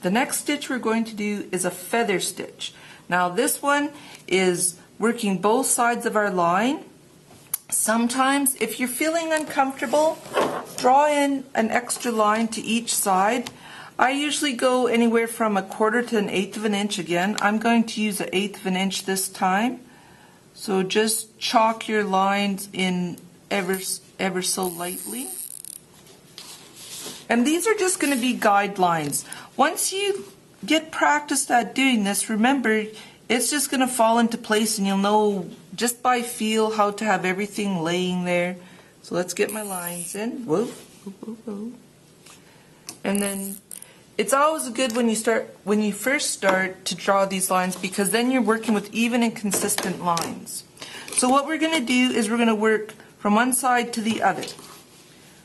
The next stitch we're going to do is a feather stitch. Now this one is working both sides of our line. Sometimes if you're feeling uncomfortable, draw in an extra line to each side. I usually go anywhere from 1/4 to 1/8 of an inch. Again, I'm going to use 1/8 of an inch this time. So just chalk your lines in ever so lightly. And these are just going to be guidelines. Once you get practiced at doing this, remember, it's just going to fall into place and you'll know just by feel how to have everything laying there. So let's get my lines in. Whoa, whoa, whoa, whoa. And then it's always good when you first start to draw these lines, because then you're working with even and consistent lines. So what we're going to do is we're going to work from one side to the other.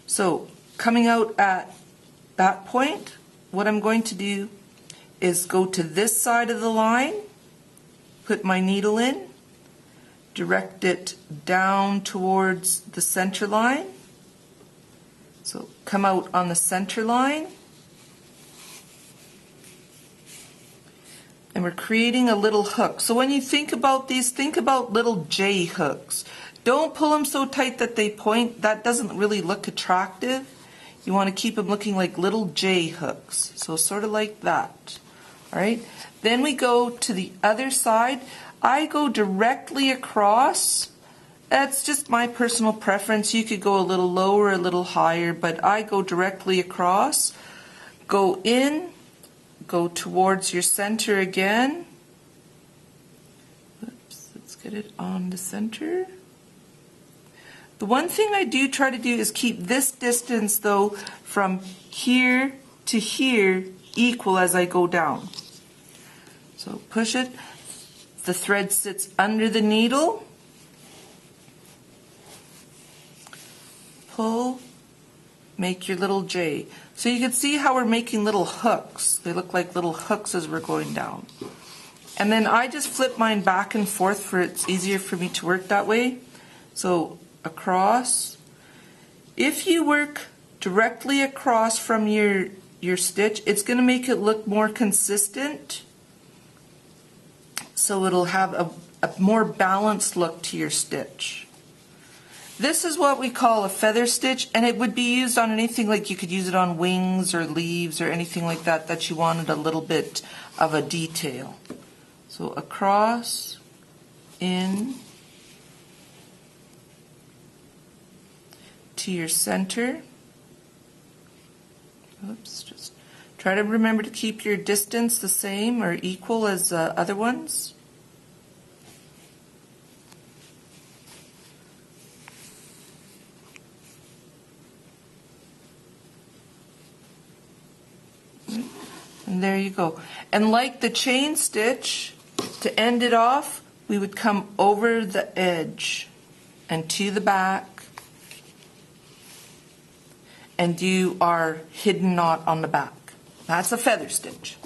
So coming out at that point, what I'm going to do is go to this side of the line, put my needle in, direct it down towards the center line. So come out on the center line, and we're creating a little hook. So when you think about these, think about little J hooks. Don't pull them so tight that they point. That doesn't really look attractive. You want to keep them looking like little J hooks. So sort of like that. All right. Then we go to the other side. I go directly across. That's just my personal preference. You could go a little lower, a little higher, but I go directly across. Go in, go towards your center again. Oops, let's get it on the center. The one thing I do try to do is keep this distance, though, from here to here equal as I go down. So push it. The thread sits under the needle. Pull. Make your little J. So you can see how we're making little hooks. They look like little hooks as we're going down. And then I just flip mine back and forth for it's easier for me to work that way. So across. If you work directly across from your stitch, it's going to make it look more consistent. So it'll have a more balanced look to your stitch. This is what we call a feather stitch, and it would be used on anything, like you could use it on wings or leaves or anything like that that you wanted a little bit of a detail. So across, in, to your center. Oops, just try to remember to keep your distance the same or equal as other ones. And there you go. And like the chain stitch, to end it off, we would come over the edge and to the back and do our hidden knot on the back. That's a feather stitch.